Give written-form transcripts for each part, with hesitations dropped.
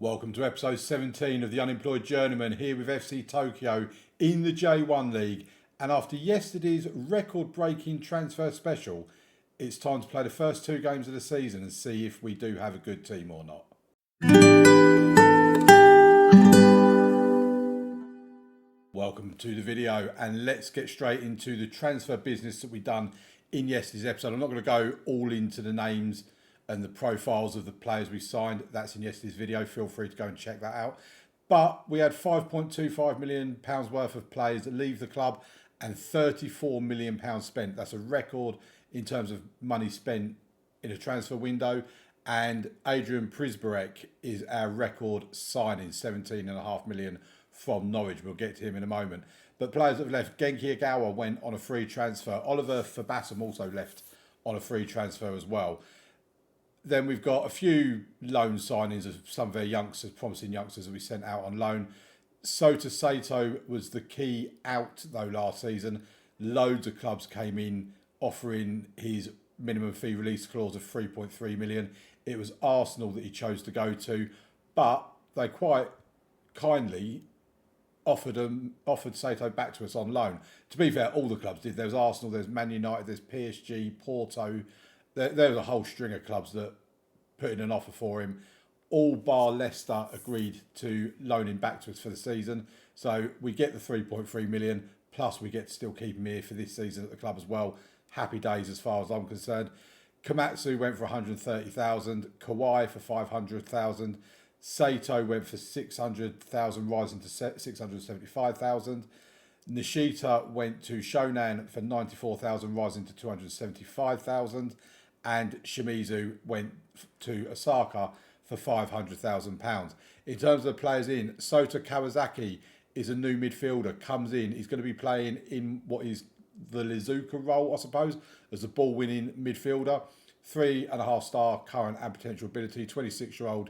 Welcome to episode 17 of the Unemployed Journeyman, here with FC Tokyo in the J1 League. And after yesterday's record-breaking transfer special, it's time to play the first two games of the season and see if we do have a good team or not. Welcome to the video, and let's get straight into the transfer business that we've done in yesterday's episode. I'm not going to go all into the names and the profiles of the players we signed. That's in yesterday's video. Feel free to go and check that out. But we had £5.25 million worth of players that leave the club and £34 million spent. That's a record in terms of money spent in a transfer window. And Adrian Prisbarek is our record signing, £17.5 million from Norwich. We'll get to him in a moment. But players that have left, Genki Agawa went on a free transfer. Oliver Fabassem also left on a free transfer as well. Then we've got a few loan signings of some of our youngsters, promising youngsters that we sent out on loan. SOTA SATO was the key out though last season. Loads of clubs came in offering his minimum fee release clause of 3.3 million. It was Arsenal that he chose to go to, but they quite kindly offered Sato back to us on loan. To be fair, all the clubs did. There was Arsenal, there's Man United, there's PSG, Porto. There was a whole string of clubs that put in an offer for him. All bar Leicester agreed to loan him back to us for the season. So we get the 3.3 million, plus we get to still keep him here for this season at the club as well. Happy days as far as I'm concerned. Komatsu went for 130,000, Kawhi for 500,000, Sato went for 600,000, rising to 675,000. Nishita went to Shonan for 94,000, rising to 275,000. And Shimizu went to Osaka for £500,000. In terms of the players in, Sota Kawasaki is a new midfielder, comes in. He's going to be playing in what is the Lizuka role, I suppose, as a ball-winning midfielder. 3.5-star current and potential ability, 26-year-old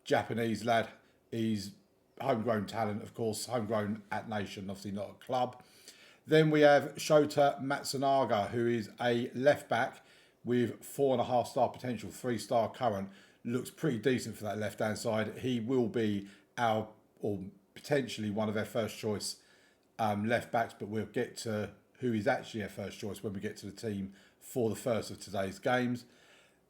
Japanese lad. He's homegrown talent, of course, homegrown at Nation, obviously not a club. Then we have Shota Matsunaga, who is a left-back with 4.5-star potential, 3-star current. Looks pretty decent for that left-hand side. He will be our, or potentially one of our first choice left-backs, but we'll get to who is actually our first choice when we get to the team for the first of today's games.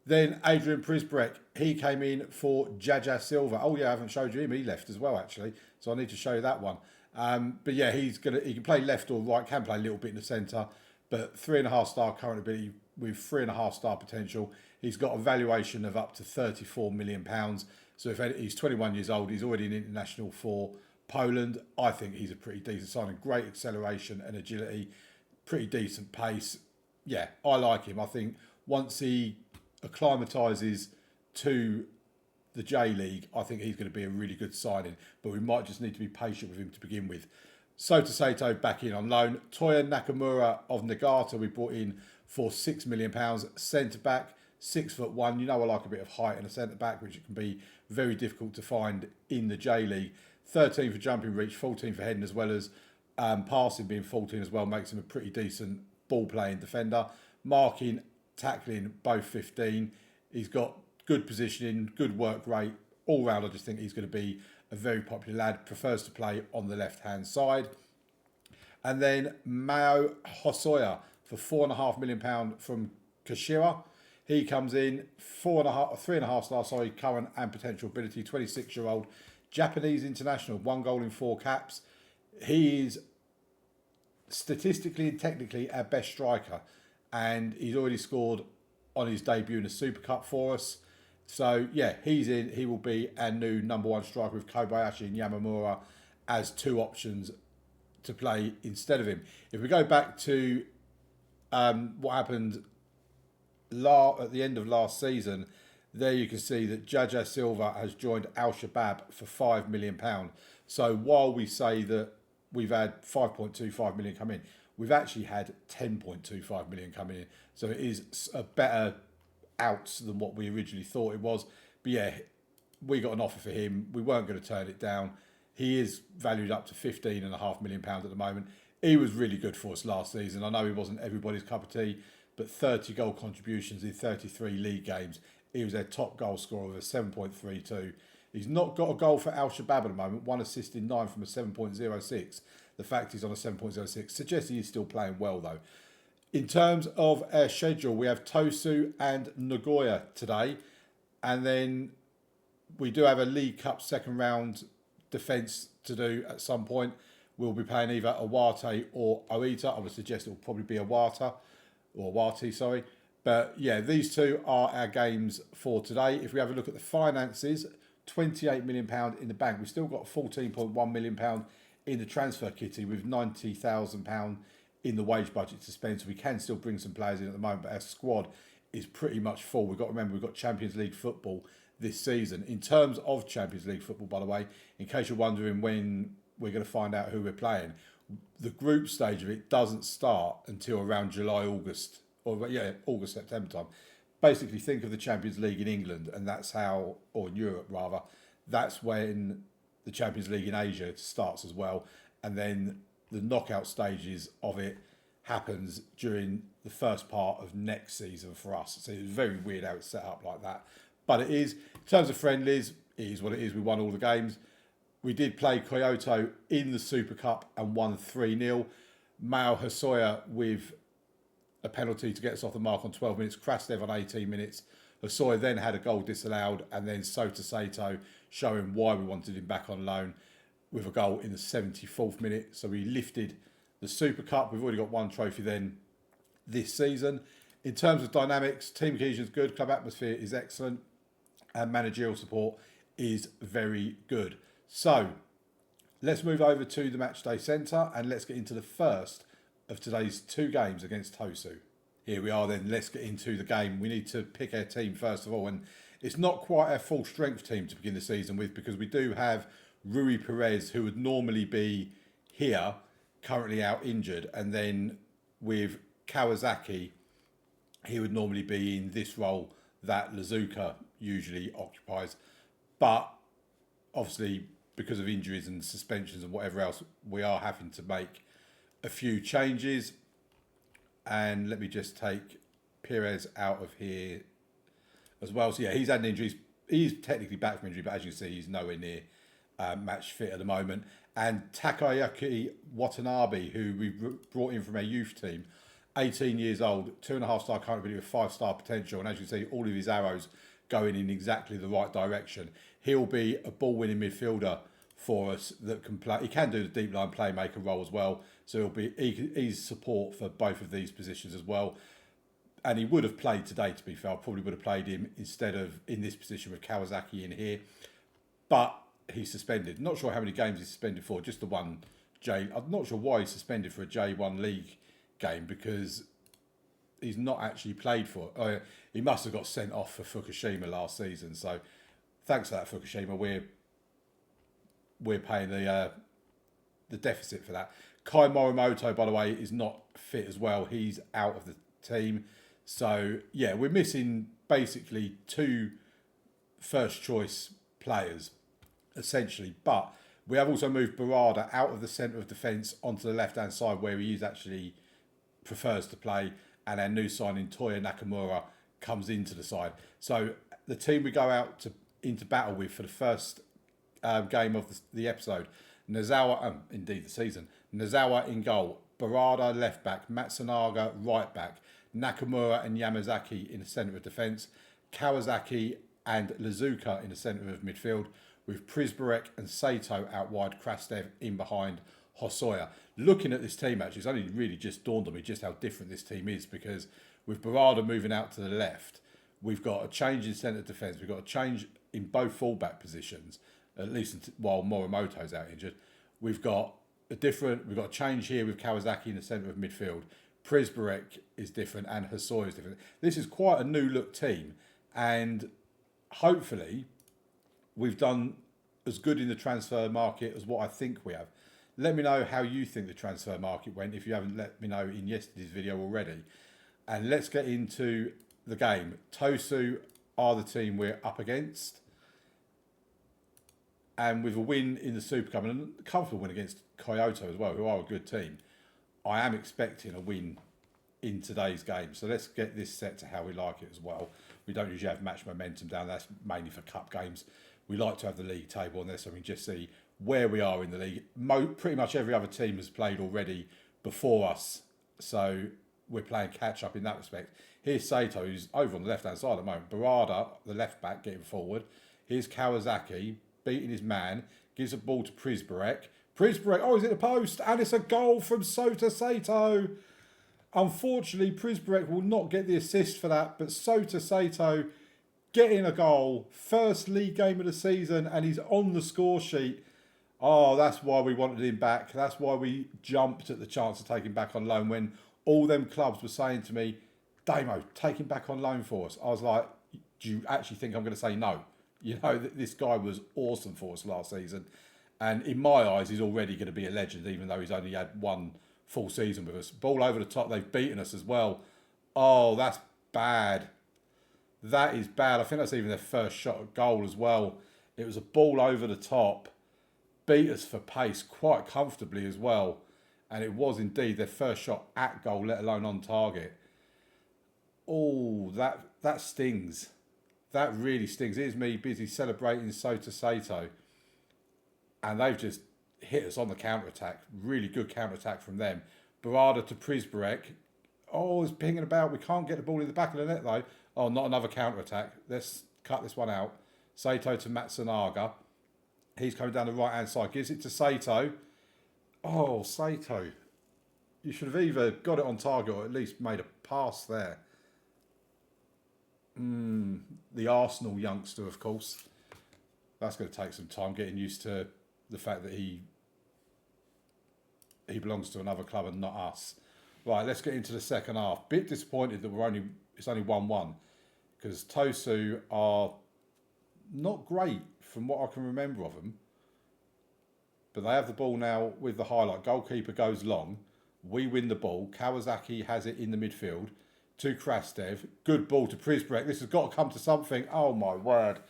Then Adrian Prisbarek, he came in for Jaja Silva. Oh yeah, I haven't showed you him. He left as well, actually. So I need to show you that one. But yeah, he can play left or right, can play a little bit in the centre, but 3.5-star current ability with 3.5-star potential. He's got a valuation of up to £34 million. So if he's 21 years old, he's already an international for Poland. I think he's a pretty decent signing. Great acceleration and agility, pretty decent pace. Yeah, I like him. I think once he acclimatises to the J League, I think he's going to be a really good signing, but we might just need to be patient with him to begin with. Sota Sato back in on loan. Toya Nakamura of Nagata we brought in for £6 million. Centre back, 6'1". You know I like a bit of height in a centre back, which it can be very difficult to find in the J League. 13 for jumping reach, 14 for heading, as well as passing being 14 as well, makes him a pretty decent ball playing defender. Marking, tackling, both 15. He's got good positioning, good work rate. All round, I just think he's going to be a very popular lad. Prefers to play on the left-hand side. And then Mao Hosoya for £4.5 million from Kashiwa. He comes in 3.5-star, current and potential ability. 26-year-old Japanese international, 1 goal in 4 caps. He is statistically and technically our best striker, and he's already scored on his debut in the Super Cup for us. So yeah, he's in. He will be our new number 1 striker with Kobayashi and Yamamura as 2 options to play instead of him. If we go back to what happened at the end of last season, there you can see that Jaja Silva has joined Al Shabab for £5 million. So while we say that we've had 5.25 million come in, we've actually had 10.25 million coming in. So it is a better out than what we originally thought it was. But yeah, we got an offer for him. We weren't going to turn it down. He is valued up to £15.5 million at the moment. He was really good for us last season. I know he wasn't everybody's cup of tea, but 30 goal contributions in 33 league games. He was their top goal scorer with a 7.32. He's not got a goal for Al Shabab at the moment, 1 assist in 9 from a 7.06. The fact he's on a 7.06 suggests he is still playing well, though. In terms of our schedule, we have Tosu and Nagoya today. And then we do have a League Cup second round defence to do at some point. We'll be playing either Awate or Oita. I would suggest it will probably be Awata, or Awati, sorry. But yeah, these two are our games for today. If we have a look at the finances, £28 million in the bank. We've still got £14.1 million in the transfer kitty with £90,000 in the wage budget to spend. So we can still bring some players in at the moment, but our squad is pretty much full. We've got to remember we've got Champions League football this season. In terms of Champions League football, by the way, in case you're wondering when we're going to find out who we're playing, the group stage of it doesn't start until around July, August, August, September time. Basically, think of the Champions League in England, and that's how, or in Europe rather, that's when the Champions League in Asia starts as well. And then the knockout stages of it happens during the first part of next season for us. So it's very weird how it's set up like that. But it is, in terms of friendlies, it is what it is. We won all the games. We did play Kyoto in the Super Cup and won 3-0. Mao Hosoya with a penalty to get us off the mark on 12 minutes. Krastev on 18 minutes. Hosoya then had a goal disallowed, and then SOTA SATO showing why we wanted him back on loan with a goal in the 74th minute. So we lifted the Super Cup. We've already got one trophy then this season. In terms of dynamics, team cohesion is good. Club atmosphere is excellent. And managerial support is very good. So let's move over to the Matchday Centre and let's get into the first of today's two games against Tosu. Here we are then, let's get into the game. We need to pick our team first of all, and it's not quite our full strength team to begin the season with, because we do have Rui Perez, who would normally be here, currently out injured, and then with Kawasaki, he would normally be in this role that Lazuka usually occupies. But obviously, because of injuries and suspensions and whatever else, we are having to make a few changes. And let me just take Perez out of here as well. So yeah, he's had an injury. He's technically back from injury, but as you can see, he's nowhere near match fit at the moment. And Takayuki Watanabe, who we brought in from our youth team, 18 years old, 2.5-star current ability with 5-star potential. And as you can see, all of his arrows going in exactly the right direction. He'll be a ball-winning midfielder for us that can play. He can do the deep line playmaker role as well. So he'll be easy support for both of these positions as well. And he would have played today, to be fair. I probably would have played him instead of in this position with Kawasaki in here. But he's suspended. Not sure how many games he's suspended for. Just the one I'm not sure why he's suspended for a J1 League game, because he's not actually played for it. He must have got sent off for Fukushima last season. So thanks for that, Fukushima. We're paying the deficit for that. Kai Morimoto, by the way, is not fit as well. He's out of the team. So yeah, we're missing basically two first choice players essentially. But we have also moved Barada out of the centre of defence onto the left hand side, where he is actually prefers to play, and our new signing Toya Nakamura comes into the side. So the team we go out into battle with for the first game of the episode: Nozawa, indeed the season. Nozawa in goal, Barada left back, Matsunaga right back, Nakamura and Yamazaki in the centre of defence, Kawasaki and Lazuka in the centre of midfield, with Prisbarek and Sato out wide, Krastev in behind Hosoya. Looking at this team, actually, it's only really just dawned on me just how different this team is, because with Barada moving out to the left, we've got a change in centre defence, we've got a change in both fullback positions, at least while Morimoto's out injured. We've got a change here with Kawasaki in the centre of midfield. Prisbarek is different and Hosoya is different. This is quite a new look team, and hopefully we've done as good in the transfer market as what I think we have. Let me know how you think the transfer market went, if you haven't let me know in yesterday's video already. And let's get into the game. Tosu are the team we're up against. And with a win in the Super Cup, and a comfortable win against Kyoto as well, who are a good team, I am expecting a win in today's game. So let's get this set to how we like it as well. We don't usually have match momentum down. That's mainly for cup games. we like to have the league table on there so we can just see where we are in the league. Pretty much every other team has played already before us, so we're playing catch up in that respect. Here's Sato, who's over on the left hand side at the moment. Barada, the left back, getting forward. Here's Kawasaki beating his man, gives a ball to Prisbarek. Oh, he's at the post, and it's a goal from SOTA Sato. Unfortunately, Prisbarek will not get the assist for that, but SOTA Sato getting a goal, first league game of the season, and he's on the score sheet. Oh, that's why we wanted him back. That's why we jumped at the chance of taking him back on loan when all them clubs were saying to me, Damo, take him back on loan for us. I was like, do you actually think I'm going to say no? You know, this guy was awesome for us last season. And in my eyes, he's already going to be a legend, even though he's only had one full season with us. Ball over the top, they've beaten us as well. Oh, that's bad. That is bad. I think that's even their first shot at goal as well. It was a ball over the top. Beat us for pace quite comfortably as well. And it was indeed their first shot at goal, let alone on target. Oh, that stings. That really stings. Here's me busy celebrating SOTA Sato. And they've just hit us on the counter-attack. Really good counter-attack from them. Barada to Prisbarek. Oh, it's pinging about. We can't get the ball in the back of the net though. Oh, not another counter-attack. Let's cut this one out. Sato to Matsunaga. He's coming down the right-hand side. Gives it to Sato. Oh, Sato. You should have either got it on target or at least made a pass there. The Arsenal youngster, of course. That's going to take some time getting used to the fact that he belongs to another club and not us. Right, let's get into the second half. Bit disappointed that it's only 1-1 because Tosu are not great from what I can remember of them. But they have the ball now with the highlight. Goalkeeper goes long. We win the ball. Kawasaki has it in the midfield to Krastev. Good ball to Prisbarek. This has got to come to something. Oh my word.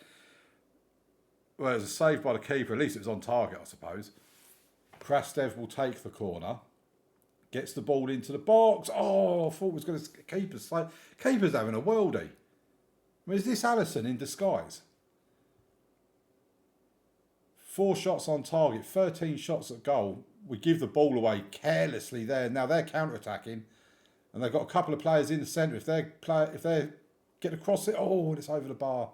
Well, it was a save by the keeper. At least it was on target, I suppose. Krastev will take the corner. Gets the ball into the box. Oh, I thought it was going to... Keeper's having a worldie. I mean, is this Allison in disguise? 4 shots on target, 13 shots at goal. We give the ball away carelessly there. Now they're counter-attacking. And they've got a couple of players in the centre. If they get across it... Oh, and it's over the bar.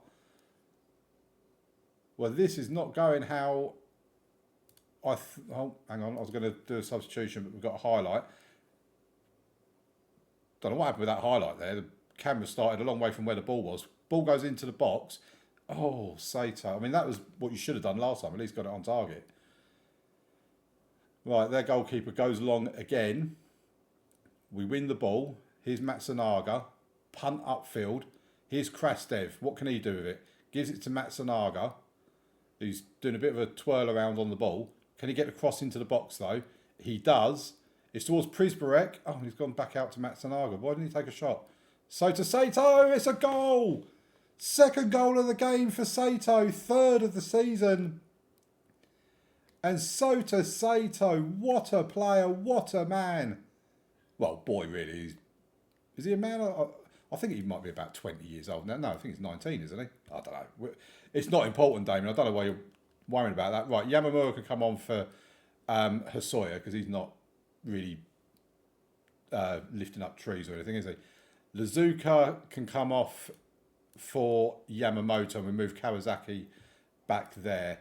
Well, this is not going how... oh, hang on. I was going to do a substitution, but we've got a highlight. Don't know what happened with that highlight there. The camera started a long way from where the ball was. Ball goes into the box. Oh, Sato. I mean, that was what you should have done last time. At least got it on target. Right, their goalkeeper goes long again. We win the ball. Here's Matsunaga. Punt upfield. Here's Krastev. What can he do with it? Gives it to Matsunaga, who's doing a bit of a twirl around on the ball. Can he get across into the box, though? He does. It's towards Prisbarek. Oh, he's gone back out to Matsunaga. Why didn't he take a shot? SOTA Sato, it's a goal! Second goal of the game for Sato. Third of the season. And SOTA Sato, what a player, what a man. Well, boy, really. Is he a man? I think he might be about 20 years old now. No, I think he's 19, isn't he? I don't know. It's not important, Damien. I don't know why you're worrying about that. Right, Yamamura can come on for Hosoya because he's not really lifting up trees or anything, is he? Lazuka can come off for Yamamoto and we move Kawasaki back there.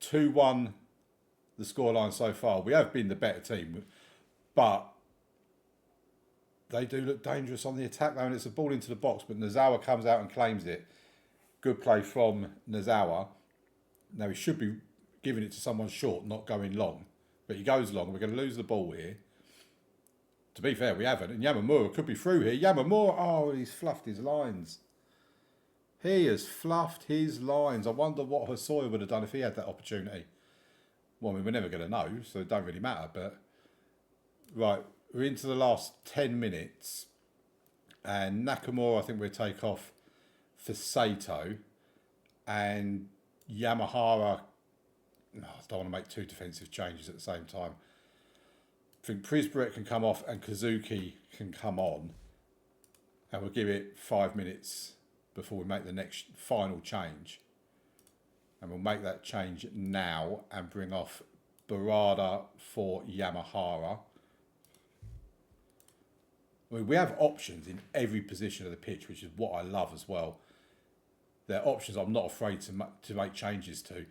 2-1 the scoreline so far. We have been the better team, but they do look dangerous on the attack though, and it's a ball into the box, but Nozawa comes out and claims it. Good play from Nozawa. Now he should be giving it to someone short, not going long, but he goes long. We're going to lose the ball here. To be fair, we haven't, and Yamamura could be through here. Yamamura, oh, he's fluffed his lines. He has fluffed his lines. I wonder what Hosoya would have done if he had that opportunity. Well, I mean, we're never going to know, so it don't really matter. But right, we're into the last 10 minutes. And Nakamura, I think we'll take off for Sato. And Yamahara, no, I don't want to make 2 defensive changes at the same time. I think Prisbarek can come off and Kazuki can come on. And we'll give it 5 minutes before we make the next final change. And we'll make that change now and bring off Barada for Yamahara. I mean, we have options in every position of the pitch, which is what I love as well. They're options I'm not afraid to make changes to.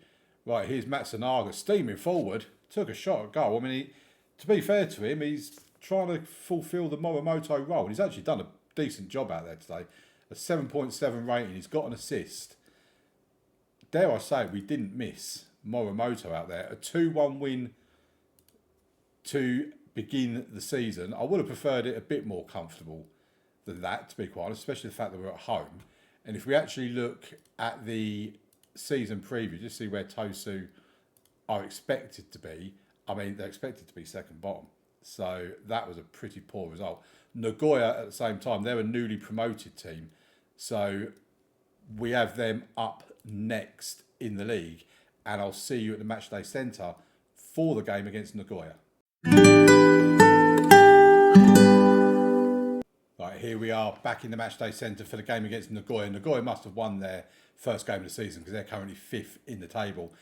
Right, here's Matsunaga steaming forward. Took a shot at goal. I mean, to be fair to him, he's trying to fulfil the Morimoto role. And he's actually done a decent job out there today. A 7.7 rating. He's got an assist. Dare I say, we didn't miss Morimoto out there. A 2-1 win to begin the season. I would have preferred it a bit more comfortable than that, to be quite honest, especially the fact that we're at home. And if we actually look at the season preview, just see where Tosu are expected to be. I mean, they're expected to be second bottom. So that was a pretty poor result. Nagoya, at the same time, they're a newly promoted team. So we have them up next in the league. And I'll see you at the Matchday Centre for the game against Nagoya. Right, here we are back in the Matchday Centre for the game against Nagoya. Nagoya must have won their first game of the season because they're currently 5th in the table.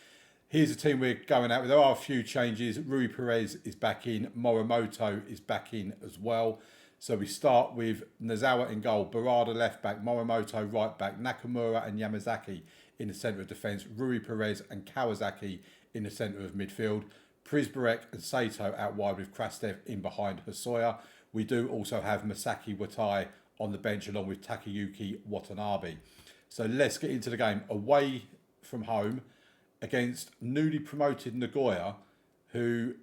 Here's the team we're going out with. There are a few changes. Rui Perez is back in. Morimoto is back in as well. So we start with Nozawa in goal, Barada left back, Morimoto right back, Nakamura and Yamazaki in the centre of defence, Rui Perez and Kawasaki in the centre of midfield, Prisbarek and Sato out wide with Krastev in behind Hosoya. We do also have Masaki Watai on the bench along with Takayuki Watanabe. So let's get into the game. Away from home against newly promoted Nagoya, who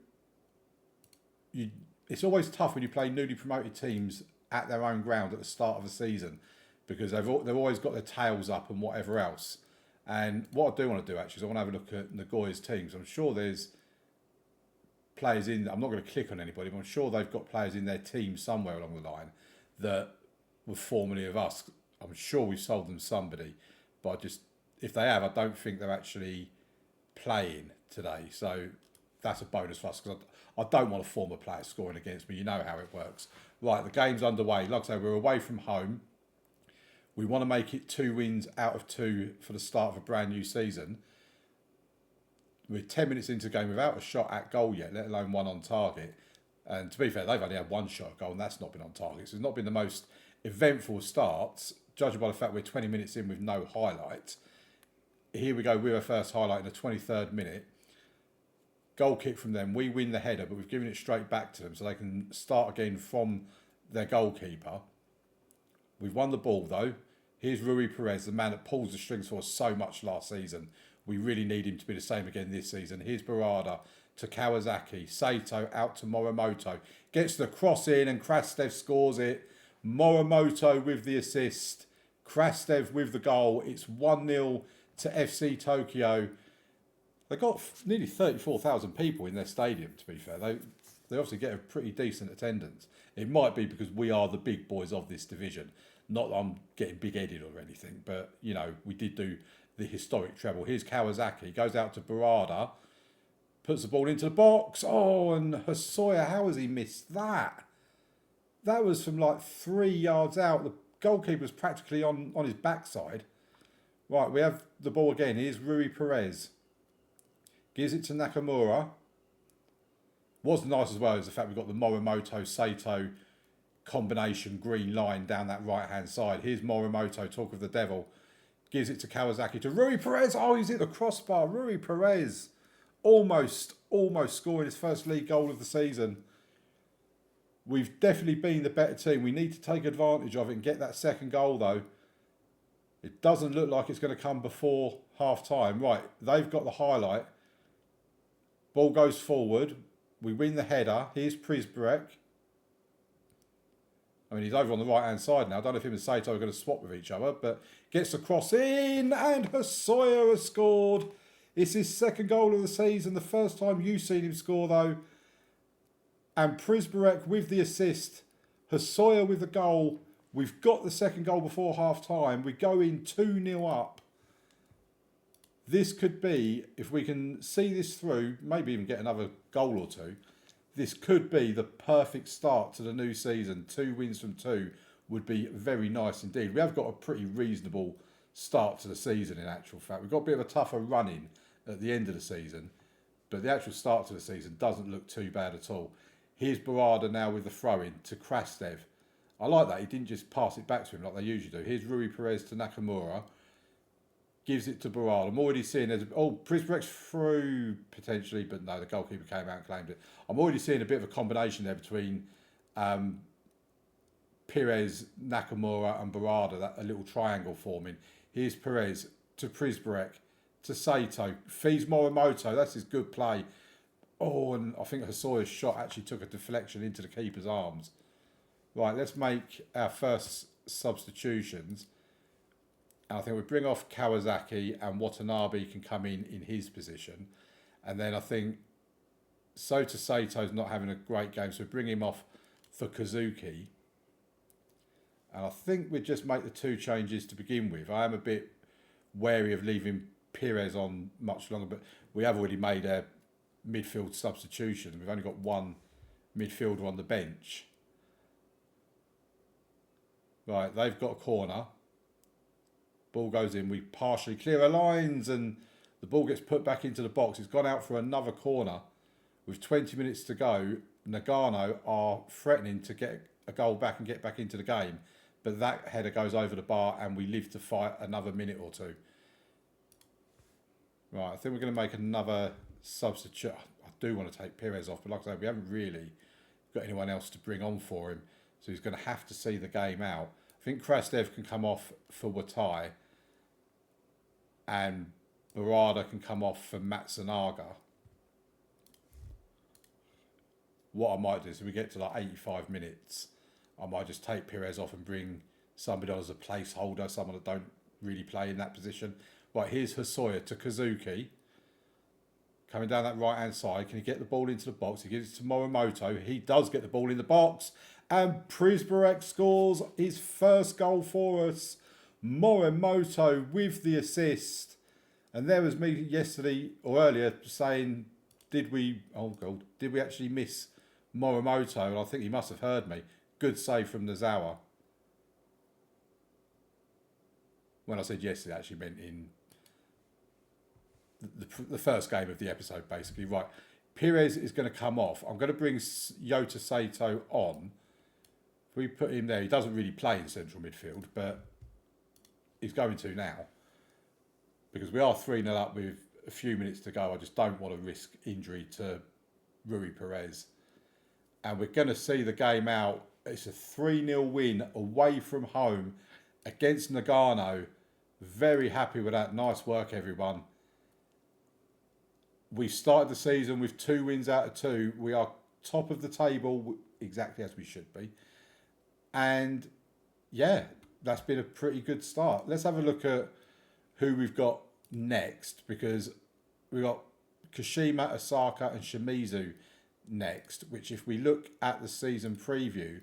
it's always tough when you play newly promoted teams at their own ground at the start of the season because they've always got their tails up and whatever else. And what I do want to do actually is I want to have a look at Nagoya's teams. I'm sure there's players in, I'm not going to click on anybody, but I'm sure they've got players in their team somewhere along the line that were formerly of us. I'm sure we've sold them somebody, but if they have, I don't think they're actually playing today. So that's a bonus for us because I don't want a former player scoring against me. You know how it works. Right, the game's underway. Like I say, we're away from home. We want to make it 2 wins out of 2 for the start of a brand new season. We're 10 minutes into the game without a shot at goal yet, let alone one on target. And to be fair, they've only had one shot at goal and that's not been on target. So it's not been the most eventful starts, judging by the fact we're 20 minutes in with no highlight. Here we go with our first highlight in the 23rd minute. Goal kick from them. We win the header, but we've given it straight back to them so they can start again from their goalkeeper. We've won the ball though. Here's Rui Perez, the man that pulls the strings for us so much last season. We really need him to be the same again this season. Here's Barada to Kawasaki. Sato out to Morimoto. Gets the cross in and Krastev scores it. Morimoto with the assist. Krastev with the goal. It's 1-0 to FC Tokyo. They've got nearly 34,000 people in their stadium, to be fair. They obviously get a pretty decent attendance. It might be because we are the big boys of this division. Not that I'm getting big-headed or anything, but, you know, we did do the historic treble. Here's Kawasaki. Goes out to Barada. Puts the ball into the box. Oh, and Hosoya, how has he missed that? That was from like 3 yards out. The goalkeeper's practically on his backside. Right, we have the ball again. Here's Rui Perez. Gives it to Nakamura. What's nice as well is the fact we've got the Morimoto-Sato combination green line down that right-hand side. Here's Morimoto, talk of the devil. Gives it to Kawasaki to Rui Perez. Oh, he's hit the crossbar. Rui Perez almost scoring his first league goal of the season. We've definitely been the better team. We need to take advantage of it and get that second goal, though. It doesn't look like it's going to come before half-time. Right, they've got the highlight. Ball goes forward. We win the header. Here's Prisbarek. I mean, he's over on the right-hand side now. I don't know if him and Sato are going to swap with each other, but gets the cross in, and Hosoya has scored. It's his second goal of the season. The first time you've seen him score, though. And Prisbarek with the assist. Hosoya with the goal. We've got the second goal before half-time. We go in 2-0 up. This could be, if we can see this through, maybe even get another goal or two, this could be the perfect start to the new season. 2 wins from 2 would be very nice indeed. We have got a pretty reasonable start to the season in actual fact. We've got a bit of a tougher run-in at the end of the season, but the actual start to the season doesn't look too bad at all. Here's Barada now with the throw-in to Krastev. I like that. He didn't just pass it back to him like they usually do. Here's Rui Perez to Nakamura. Gives it to Barada. I'm already seeing there's... Oh, Prisbreck's through potentially, but no, the goalkeeper came out and claimed it. I'm already seeing a bit of a combination there between Perez, Nakamura and Barada, that a little triangle forming. Here's Perez to Prisbreck, to Sato. Feeds Morimoto. That's his good play. Oh, and I think Hosoya's shot actually took a deflection into the keeper's arms. Right, let's make our first substitutions. And I think we bring off Kawasaki and Watanabe can come in his position. And then I think SOTA Sato's not having a great game, so we bring him off for Kazuki. And I think we just make the two changes to begin with. I am a bit wary of leaving Perez on much longer, but we have already made a midfield substitution. We've only got one midfielder on the bench. Right, they've got a corner. Ball goes in. We partially clear our lines and the ball gets put back into the box. It's gone out for another corner. With 20 minutes to go, Nagano are threatening to get a goal back and get back into the game. But that header goes over the bar and we live to fight another minute or two. Right, I think we're going to make another substitute. I do want to take Perez off, but like I say, we haven't really got anyone else to bring on for him. So he's going to have to see the game out. I think Krastev can come off for Watai. And Barada can come off for Matsunaga. What I might do is if we get to like 85 minutes, I might just take Perez off and bring somebody on as a placeholder, someone that don't really play in that position. Right, here's Hosoya to Kazuki. Coming down that right-hand side. Can he get the ball into the box? He gives it to Morimoto. He does get the ball in the box. And Prisbreck scores his first goal for us. Morimoto with the assist. And there was me yesterday or earlier saying, did we actually miss Morimoto? And I think he must have heard me. Good save from Nozawa. When I said yesterday, I actually meant in the first game of the episode, basically. Right, Perez is going to come off. I'm going to bring Yota Sato on. If we put him there, he doesn't really play in central midfield, but he's going to now. Because we are 3-0 up with a few minutes to go. I just don't want to risk injury to Rui Perez. And we're going to see the game out. It's a 3-0 win away from home against Nagano. Very happy with that. Nice work, everyone. We started the season with 2 wins out of 2. We are top of the table, exactly as we should be. And yeah, that's been a pretty good start. Let's have a look at who we've got next, because we've got Kashima, Osaka and Shimizu next, which if we look at the season preview,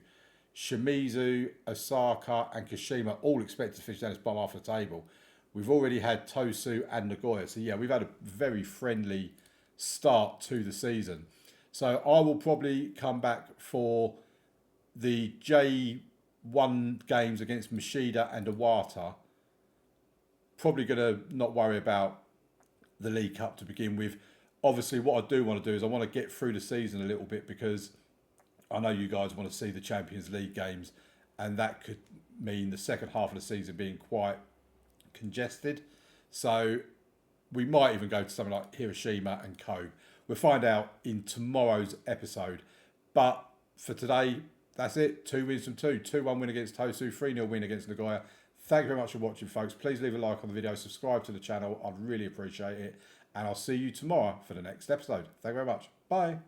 Shimizu, Osaka and Kashima all expect to finish down this bottom half of the table. We've already had Tosu and Nagoya. So yeah, we've had a very friendly start to the season. So I will probably come back for the J1 games against Mashida and Iwata. Probably going to not worry about the League Cup to begin with. Obviously, what I do want to do is I want to get through the season a little bit, because I know you guys want to see the Champions League games, and that could mean the second half of the season being quite congested. So we might even go to something like Hiroshima and Kobe. We'll find out in tomorrow's episode. But for today, that's it. 2 wins from 2. 2-1 win against Tosu, 3-0 win against Nagoya. Thank you very much for watching, folks. Please leave a like on the video, subscribe to the channel. I'd really appreciate it. And I'll see you tomorrow for the next episode. Thank you very much. Bye.